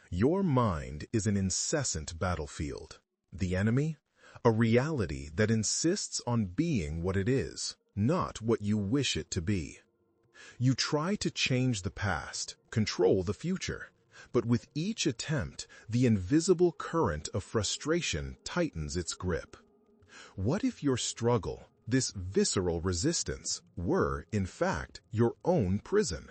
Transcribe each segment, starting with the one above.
Your mind is an incessant battlefield. The enemy? A reality that insists on being what it is, not what you wish it to be. You try to change the past, control the future, but with each attempt, the invisible current of frustration tightens its grip. What if your struggle, this visceral resistance, were, in fact, your own prison?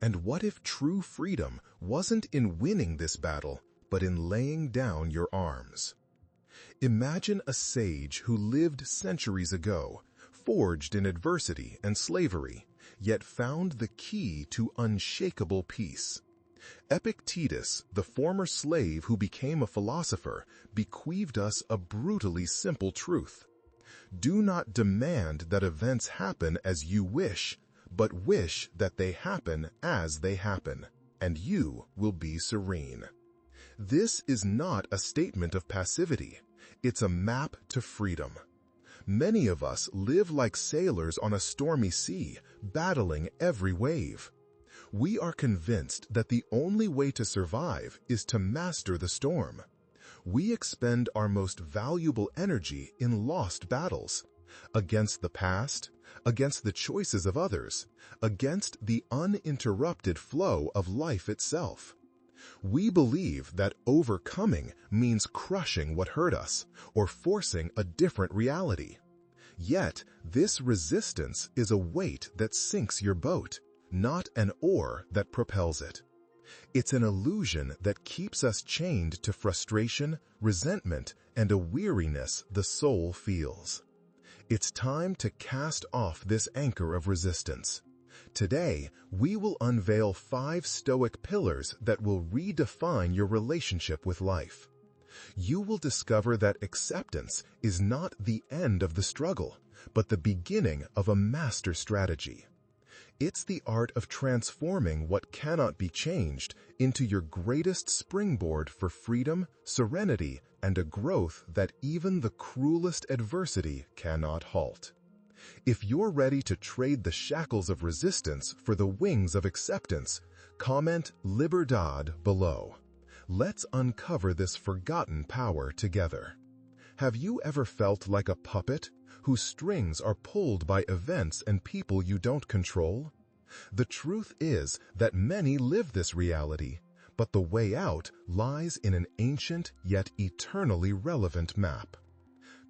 And what if true freedom wasn't in winning this battle, but in laying down your arms? Imagine a sage who lived centuries ago, forged in adversity and slavery, yet found the key to unshakable peace. Epictetus, the former slave who became a philosopher, bequeathed us a brutally simple truth. Do not demand that events happen as you wish, but wish that they happen as they happen, and you will be serene. This is not a statement of passivity. It's a map to freedom. Many of us live like sailors on a stormy sea, battling every wave. We are convinced that the only way to survive is to master the storm. We expend our most valuable energy in lost battles, against the past, against the choices of others, against the uninterrupted flow of life itself. We believe that overcoming means crushing what hurt us or forcing a different reality. Yet, this resistance is a weight that sinks your boat, not an oar that propels it. It's an illusion that keeps us chained to frustration, resentment, and a weariness the soul feels. It's time to cast off this anchor of resistance. Today, we will unveil 5 Stoic pillars that will redefine your relationship with life. You will discover that acceptance is not the end of the struggle, but the beginning of a master strategy. It's the art of transforming what cannot be changed into your greatest springboard for freedom, serenity, and a growth that even the cruelest adversity cannot halt. If you're ready to trade the shackles of resistance for the wings of acceptance, comment Liberdad below. Let's uncover this forgotten power together. Have you ever felt like a puppet whose strings are pulled by events and people you don't control? The truth is that many live this reality, but the way out lies in an ancient yet eternally relevant map.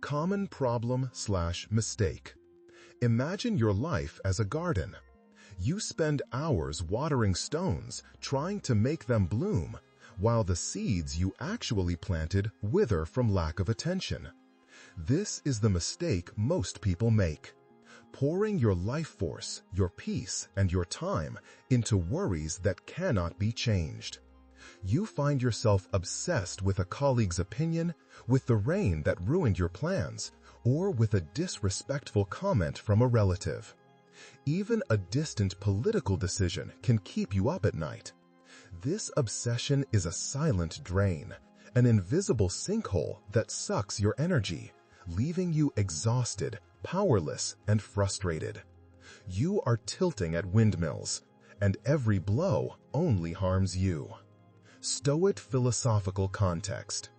Common problem/mistake. Imagine your life as a garden. You spend hours watering stones, trying to make them bloom, while the seeds you actually planted wither from lack of attention. This is the mistake most people make. Pouring your life force, your peace, and your time into worries that cannot be changed. You find yourself obsessed with a colleague's opinion, with the rain that ruined your plans, or with a disrespectful comment from a relative. Even a distant political decision can keep you up at night. This obsession is a silent drain, an invisible sinkhole that sucks your energy, leaving you exhausted, powerless, and frustrated. You are tilting at windmills, and every blow only harms you. Stoic philosophical context.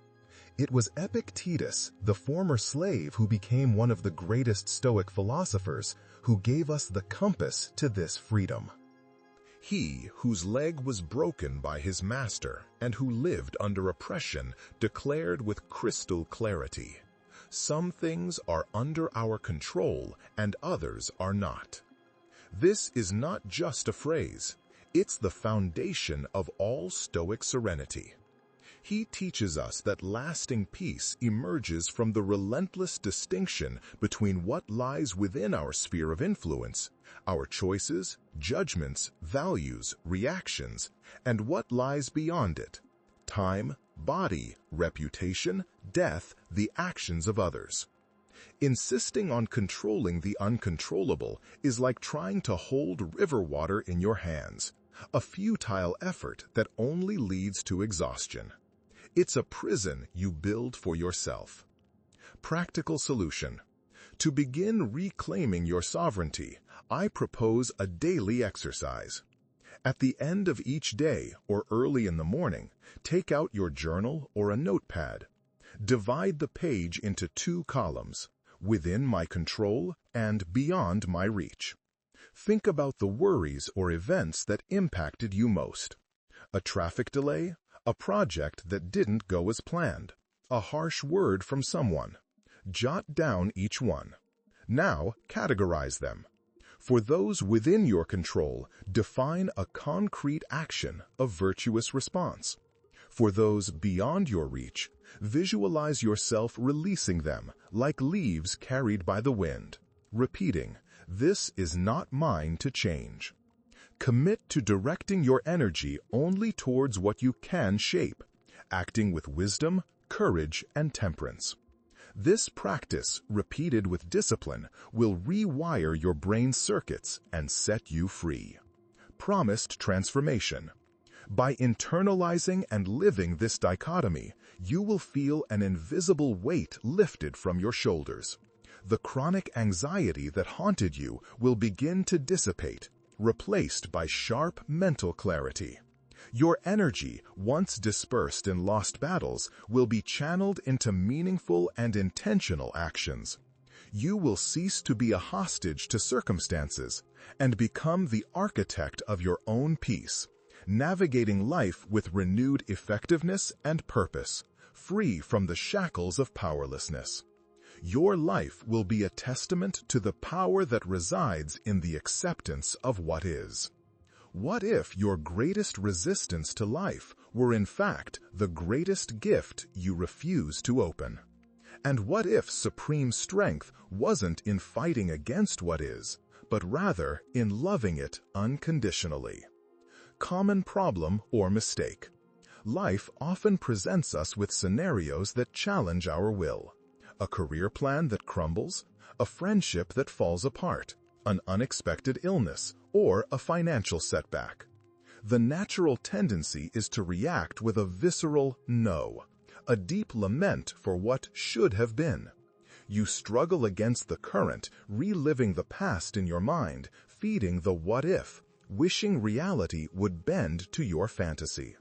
It was Epictetus, the former slave who became one of the greatest Stoic philosophers, who gave us the compass to this freedom. He whose leg was broken by his master and who lived under oppression declared with crystal clarity, "Some things are under our control and others are not." This is not just a phrase. It's the foundation of all Stoic serenity. He teaches us that lasting peace emerges from the relentless distinction between what lies within our sphere of influence, our choices, judgments, values, reactions, and what lies beyond it, time, body, reputation, death, the actions of others. Insisting on controlling the uncontrollable is like trying to hold river water in your hands, a futile effort that only leads to exhaustion. It's a prison you build for yourself. Practical solution. To begin reclaiming your sovereignty, I propose a daily exercise. At the end of each day or early in the morning, take out your journal or a notepad. Divide the page into 2 columns, within my control and beyond my reach. Think about the worries or events that impacted you most. A traffic delay, a project that didn't go as planned, a harsh word from someone. Jot down each one. Now, categorize them. For those within your control, define a concrete action, a virtuous response. For those beyond your reach, visualize yourself releasing them like leaves carried by the wind, repeating, "This is not mine to change." Commit to directing your energy only towards what you can shape, acting with wisdom, courage, and temperance. This practice, repeated with discipline, will rewire your brain circuits and set you free. Promised transformation. By internalizing and living this dichotomy, you will feel an invisible weight lifted from your shoulders. The chronic anxiety that haunted you will begin to dissipate, replaced by sharp mental clarity. Your energy, once dispersed in lost battles, will be channeled into meaningful and intentional actions. You will cease to be a hostage to circumstances and become the architect of your own peace, navigating life with renewed effectiveness and purpose, free from the shackles of powerlessness. Your life will be a testament to the power that resides in the acceptance of what is. What if your greatest resistance to life were in fact the greatest gift you refuse to open? And what if supreme strength wasn't in fighting against what is, but rather in loving it unconditionally? Common problem or mistake. Life often presents us with scenarios that challenge our will. A career plan that crumbles, a friendship that falls apart, an unexpected illness, or a financial setback. The natural tendency is to react with a visceral no, a deep lament for what should have been. You struggle against the current, reliving the past in your mind, feeding the what if, wishing reality would bend to your fantasy.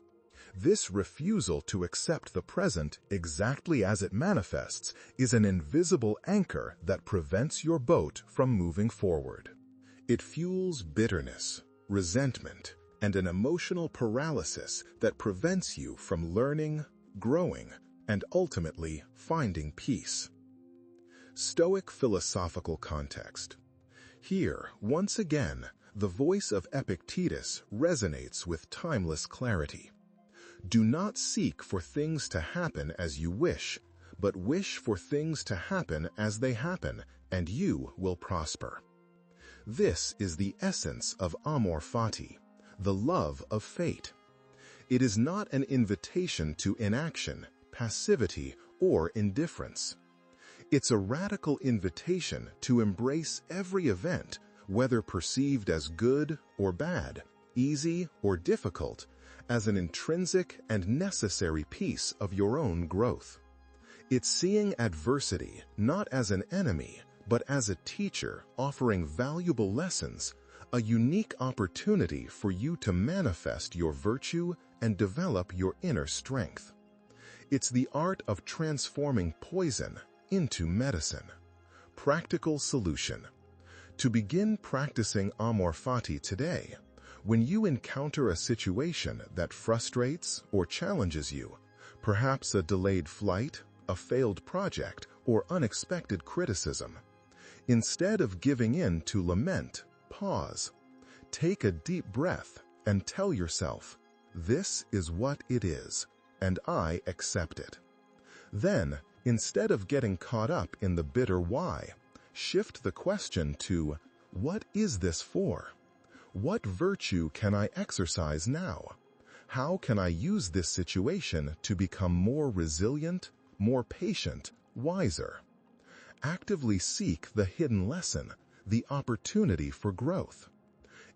This refusal to accept the present exactly as it manifests is an invisible anchor that prevents your boat from moving forward. It fuels bitterness, resentment, and an emotional paralysis that prevents you from learning, growing, and ultimately finding peace. Stoic philosophical context. Here, once again, the voice of Epictetus resonates with timeless clarity. Do not seek for things to happen as you wish, but wish for things to happen as they happen, and you will prosper. This is the essence of amor fati, the love of fate. It is not an invitation to inaction, passivity, or indifference. It's a radical invitation to embrace every event, whether perceived as good or bad, easy or difficult, as an intrinsic and necessary piece of your own growth. It's seeing adversity not as an enemy, but as a teacher offering valuable lessons, a unique opportunity for you to manifest your virtue and develop your inner strength. It's the art of transforming poison into medicine. Practical solution. To begin practicing amor fati today, when you encounter a situation that frustrates or challenges you, perhaps a delayed flight, a failed project, or unexpected criticism, instead of giving in to lament, pause. Take a deep breath and tell yourself, "This is what it is, and I accept it." Then, instead of getting caught up in the bitter why, shift the question to, "What is this for? What virtue can I exercise now? How can I use this situation to become more resilient, more patient, wiser?" Actively seek the hidden lesson, the opportunity for growth.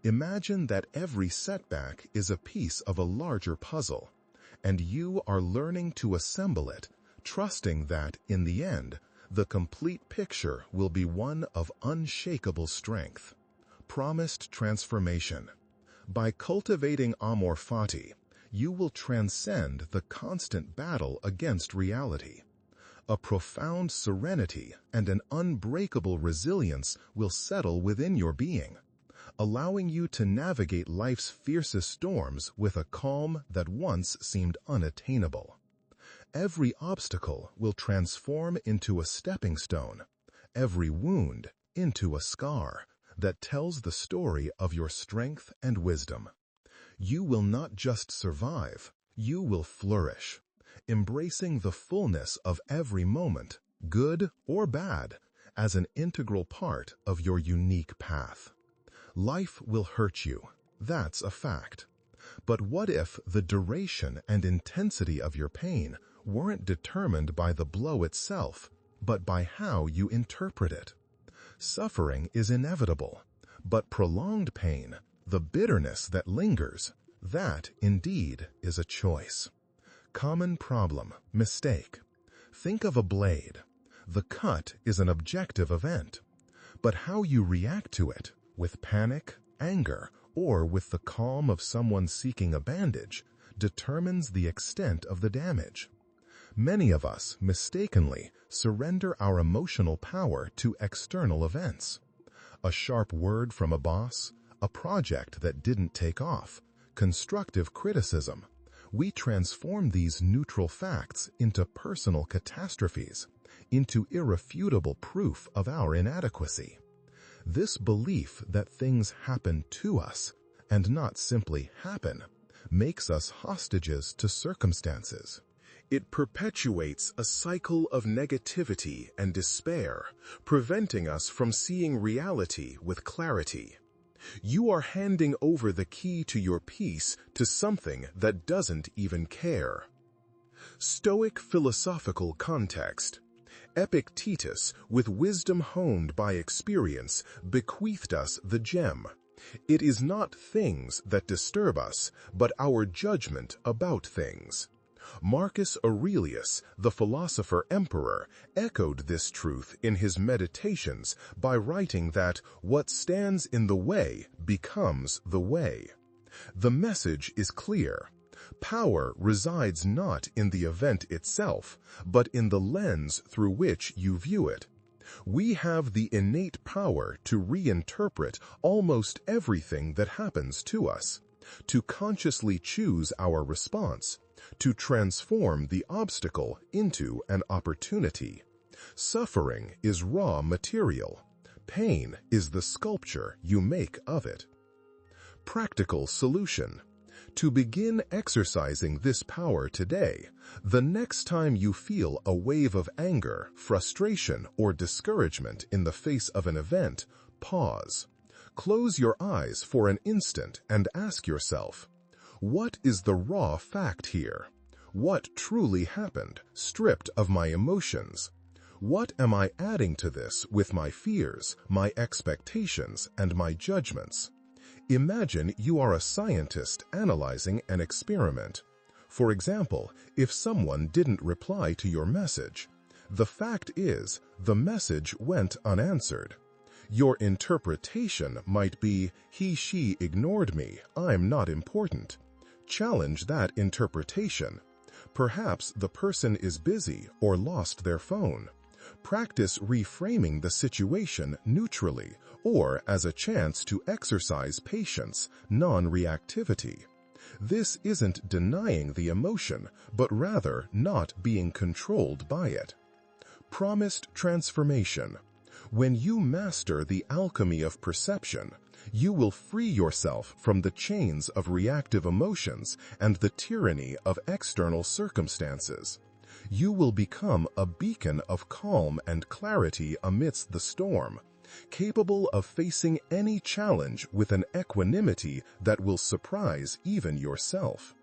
Imagine that every setback is a piece of a larger puzzle, and you are learning to assemble it, trusting that, in the end, the complete picture will be one of unshakable strength. Promised transformation. By cultivating amor fati, you will transcend the constant battle against reality. A profound serenity and an unbreakable resilience will settle within your being, allowing you to navigate life's fiercest storms with a calm that once seemed unattainable. Every obstacle will transform into a stepping stone, every wound into a scar that tells the story of your strength and wisdom. You will not just survive, you will flourish, embracing the fullness of every moment, good or bad, as an integral part of your unique path. Life will hurt you, that's a fact. But what if the duration and intensity of your pain weren't determined by the blow itself, but by how you interpret it? Suffering is inevitable, but prolonged pain, the bitterness that lingers, that indeed is a choice. Common problem, mistake. Think of a blade. The cut is an objective event, but how you react to it, with panic, anger, or with the calm of someone seeking a bandage, determines the extent of the damage. Many of us mistakenly surrender our emotional power to external events. A sharp word from a boss, a project that didn't take off, constructive criticism. We transform these neutral facts into personal catastrophes, into irrefutable proof of our inadequacy. This belief that things happen to us, and not simply happen, makes us hostages to circumstances. It perpetuates a cycle of negativity and despair, preventing us from seeing reality with clarity. You are handing over the key to your peace to something that doesn't even care. Stoic philosophical context. Epictetus, with wisdom honed by experience, bequeathed us the gem. It is not things that disturb us, but our judgment about things. Marcus Aurelius, the philosopher-emperor, echoed this truth in his Meditations by writing that what stands in the way becomes the way. The message is clear. Power resides not in the event itself, but in the lens through which you view it. We have the innate power to reinterpret almost everything that happens to us, to consciously choose our response, to transform the obstacle into an opportunity. Suffering is raw material. Pain is the sculpture you make of it. Practical solution. To begin exercising this power today, the next time you feel a wave of anger, frustration, or discouragement in the face of an event, pause. Close your eyes for an instant and ask yourself, what is the raw fact here? What truly happened, stripped of my emotions? What am I adding to this with my fears, my expectations, and my judgments? Imagine you are a scientist analyzing an experiment. For example, if someone didn't reply to your message, the fact is, the message went unanswered. Your interpretation might be, he/she ignored me, I'm not important. Challenge that interpretation. Perhaps the person is busy or lost their phone. Practice reframing the situation neutrally or as a chance to exercise patience, non-reactivity. This isn't denying the emotion, but rather not being controlled by it. Promised transformation. When you master the alchemy of perception, you will free yourself from the chains of reactive emotions and the tyranny of external circumstances. You will become a beacon of calm and clarity amidst the storm, capable of facing any challenge with an equanimity that will surprise even yourself.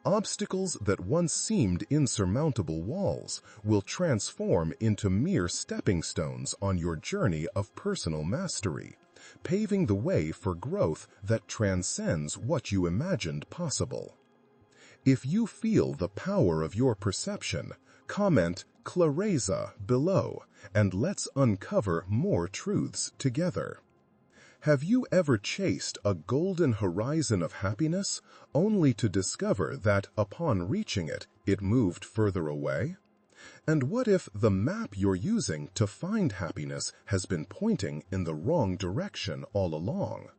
Obstacles that once seemed insurmountable walls will transform into mere stepping stones on your journey of personal mastery, paving the way for growth that transcends what you imagined possible. If you feel the power of your perception, comment "Clareza" below, and let's uncover more truths together. Have you ever chased a golden horizon of happiness only to discover that upon reaching it, it moved further away? And what if the map you're using to find happiness has been pointing in the wrong direction all along?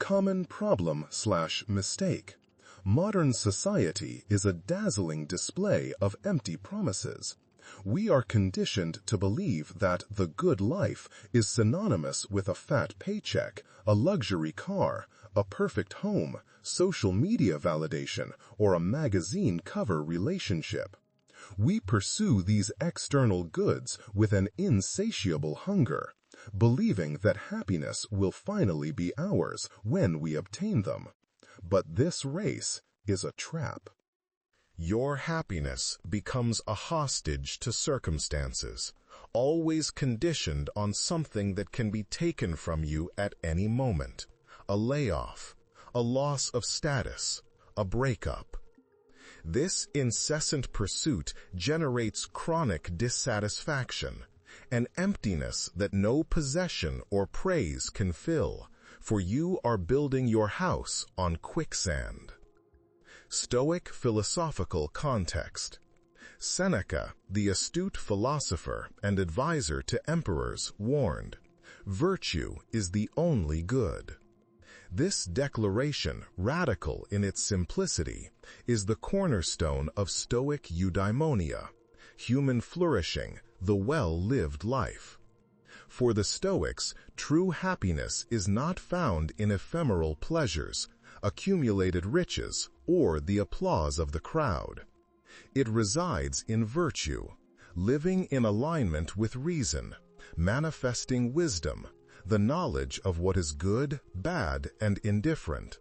Common problem/mistake. Modern society is a dazzling display of empty promises. We are conditioned to believe that the good life is synonymous with a fat paycheck, a luxury car, a perfect home, social media validation, or a magazine cover relationship. We pursue these external goods with an insatiable hunger, believing that happiness will finally be ours when we obtain them. But this race is a trap. Your happiness becomes a hostage to circumstances, always conditioned on something that can be taken from you at any moment. A layoff, a loss of status, a breakup. This incessant pursuit generates chronic dissatisfaction, an emptiness that no possession or praise can fill, for you are building your house on quicksand. Stoic philosophical context. Seneca, the astute philosopher and advisor to emperors, warned, "Virtue is the only good." This declaration, radical in its simplicity, is the cornerstone of Stoic eudaimonia, human flourishing, the well-lived life. For the Stoics, true happiness is not found in ephemeral pleasures, accumulated riches, or the applause of the crowd. It resides in virtue, living in alignment with reason, manifesting wisdom, the knowledge of what is good, bad, and indifferent;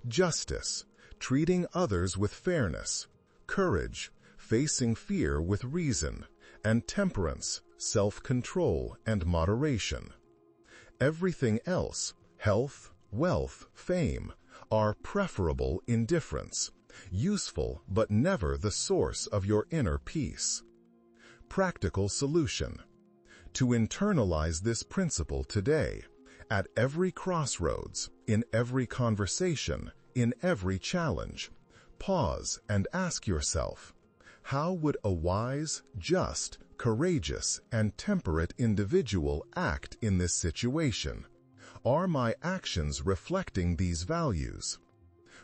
justice, treating others with fairness; courage, facing fear with reason; and temperance, self-control and moderation. Everything else, health, wealth, fame, are preferable indifference, useful but never the source of your inner peace. Practical solution. To internalize this principle today, at every crossroads, in every conversation, in every challenge, pause and ask yourself, how would a wise, just, courageous, and temperate individual act in this situation? Are my actions reflecting these values?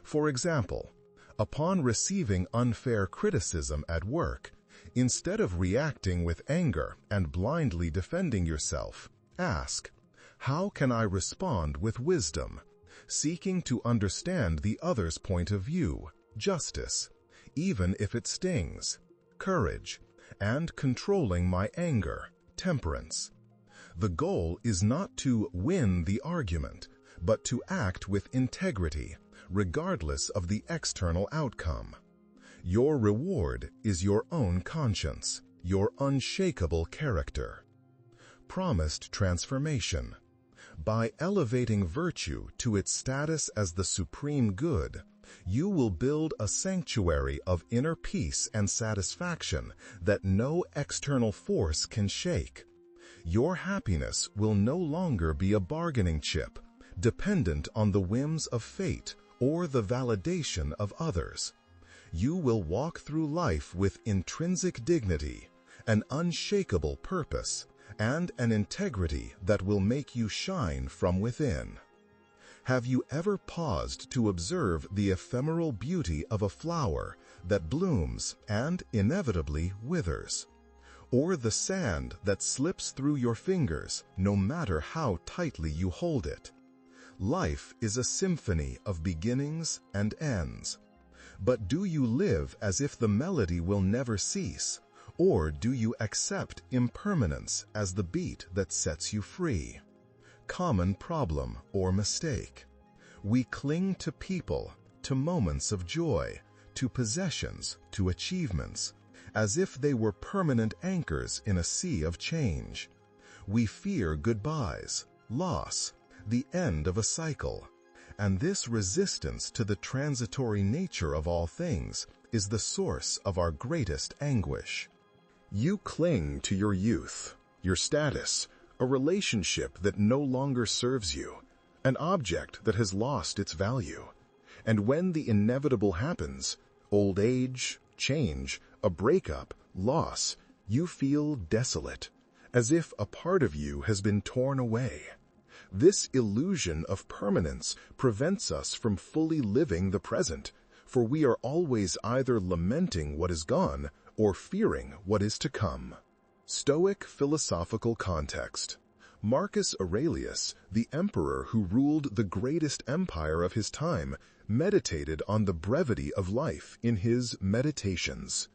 For example, upon receiving unfair criticism at work, instead of reacting with anger and blindly defending yourself, ask, how can I respond with wisdom, seeking to understand the other's point of view, justice, even if it stings, courage, and controlling my anger, temperance. The goal is not to win the argument, but to act with integrity, regardless of the external outcome. Your reward is your own conscience, your unshakable character. Promised transformation. By elevating virtue to its status as the supreme good, you will build a sanctuary of inner peace and satisfaction that no external force can shake. Your happiness will no longer be a bargaining chip, dependent on the whims of fate or the validation of others. You will walk through life with intrinsic dignity, an unshakable purpose, and an integrity that will make you shine from within. Have you ever paused to observe the ephemeral beauty of a flower that blooms and inevitably withers? Or the sand that slips through your fingers no matter how tightly you hold it? Life is a symphony of beginnings and ends. But do you live as if the melody will never cease, or do you accept impermanence as the beat that sets you free? Common problem or mistake. We cling to people, to moments of joy, to possessions, to achievements, as if they were permanent anchors in a sea of change. We fear goodbyes, loss, the end of a cycle, and this resistance to the transitory nature of all things is the source of our greatest anguish. You cling to your youth, your status, a relationship that no longer serves you, an object that has lost its value. And when the inevitable happens, old age, change, a breakup, loss, you feel desolate, as if a part of you has been torn away. This illusion of permanence prevents us from fully living the present, for we are always either lamenting what is gone or fearing what is to come. Stoic philosophical context. Marcus Aurelius, the emperor who ruled the greatest empire of his time, meditated on the brevity of life in his Meditations.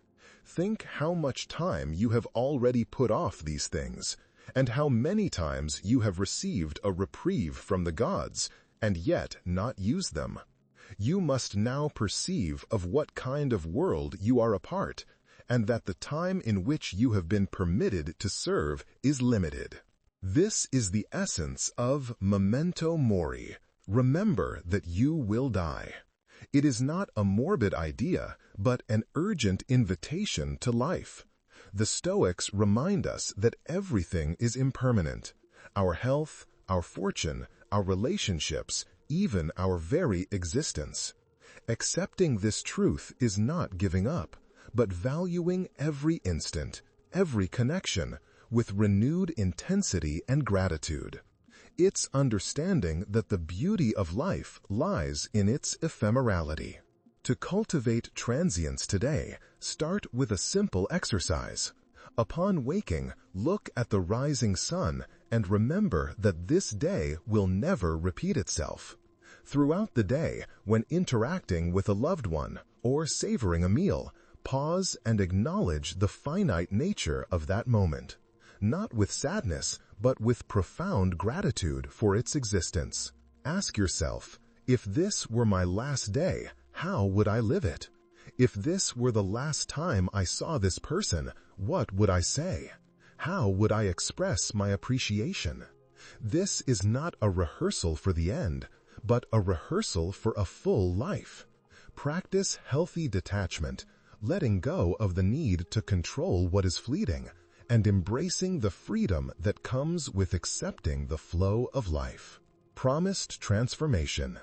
Think how much time you have already put off these things, and how many times you have received a reprieve from the gods, and yet not used them. You must now perceive of what kind of world you are a part, and that the time in which you have been permitted to serve is limited. This is the essence of memento mori. Remember that you will die. It is not a morbid idea, but an urgent invitation to life. The Stoics remind us that everything is impermanent. Our health, our fortune, our relationships, even our very existence. Accepting this truth is not giving up, but valuing every instant, every connection, with renewed intensity and gratitude. It's understanding that the beauty of life lies in its ephemerality. To cultivate transience today, start with a simple exercise. Upon waking, look at the rising sun and remember that this day will never repeat itself. Throughout the day, when interacting with a loved one or savoring a meal, pause and acknowledge the finite nature of that moment. Not with sadness, but with profound gratitude for its existence. Ask yourself, if this were my last day, how would I live it? If this were the last time I saw this person, what would I say? How would I express my appreciation? This is not a rehearsal for the end, but a rehearsal for a full life. Practice healthy detachment, letting go of the need to control what is fleeting, and embracing the freedom that comes with accepting the flow of life. Promised transformation.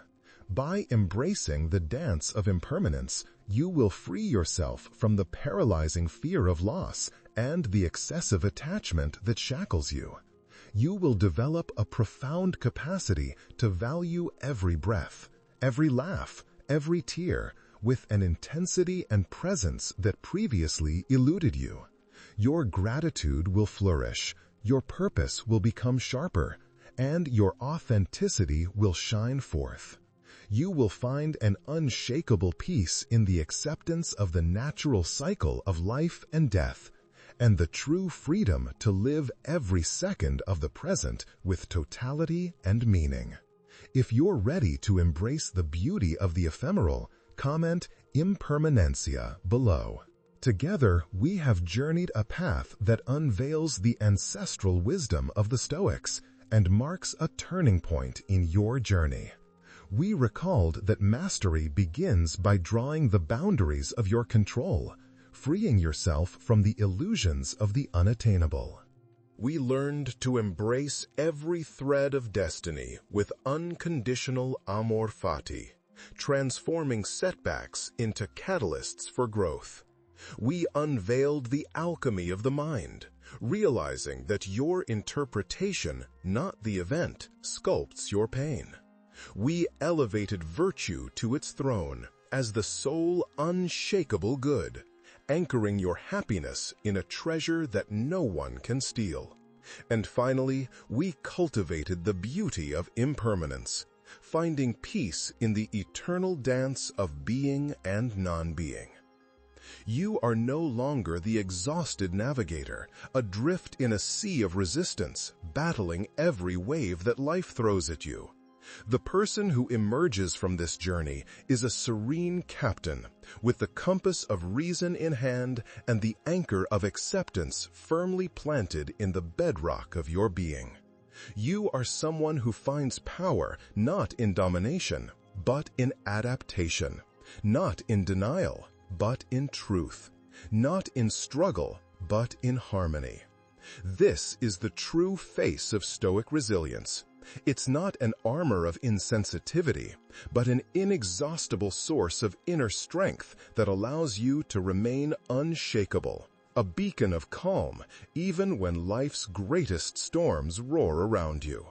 By embracing the dance of impermanence, you will free yourself from the paralyzing fear of loss and the excessive attachment that shackles you. You will develop a profound capacity to value every breath, every laugh, every tear, with an intensity and presence that previously eluded you. Your gratitude will flourish, your purpose will become sharper, and your authenticity will shine forth. You will find an unshakable peace in the acceptance of the natural cycle of life and death, and the true freedom to live every second of the present with totality and meaning. If you're ready to embrace the beauty of the ephemeral, comment impermanencia below. Together, we have journeyed a path that unveils the ancestral wisdom of the Stoics and marks a turning point in your journey. We recalled that mastery begins by drawing the boundaries of your control, freeing yourself from the illusions of the unattainable. We learned to embrace every thread of destiny with unconditional amor fati, transforming setbacks into catalysts for growth. We unveiled the alchemy of the mind, realizing that your interpretation, not the event, sculpts your pain. We elevated virtue to its throne as the sole unshakable good, anchoring your happiness in a treasure that no one can steal. And finally, we cultivated the beauty of impermanence, finding peace in the eternal dance of being and non-being. You are no longer the exhausted navigator, adrift in a sea of resistance, battling every wave that life throws at you. The person who emerges from this journey is a serene captain, with the compass of reason in hand and the anchor of acceptance firmly planted in the bedrock of your being. You are someone who finds power not in domination, but in adaptation, not in denial, but in truth, not in struggle, but in harmony. This is the true face of Stoic resilience, It's not an armor of insensitivity, but an inexhaustible source of inner strength that allows you to remain unshakable, a beacon of calm even when life's greatest storms roar around you.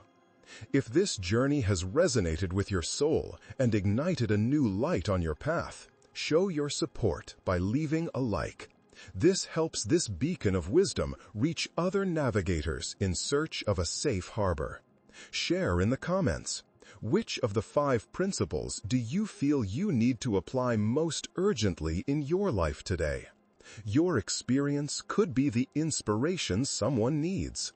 If this journey has resonated with your soul and ignited a new light on your path, show your support by leaving a like. This helps this beacon of wisdom reach other navigators in search of a safe harbor. Share in the comments. Which of the 5 principles do you feel you need to apply most urgently in your life today? Your experience could be the inspiration someone needs.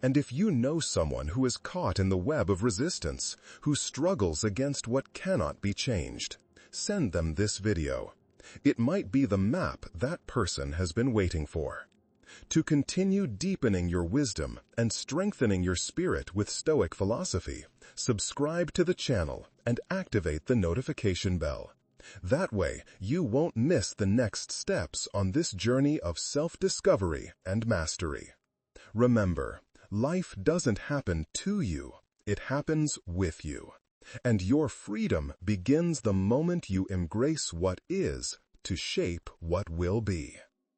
And if you know someone who is caught in the web of resistance, who struggles against what cannot be changed, send them this video. It might be the map that person has been waiting for. To continue deepening your wisdom and strengthening your spirit with Stoic philosophy, subscribe to the channel and activate the notification bell. That way, you won't miss the next steps on this journey of self-discovery and mastery. Remember, life doesn't happen to you, it happens with you. And your freedom begins the moment you embrace what is to shape what will be.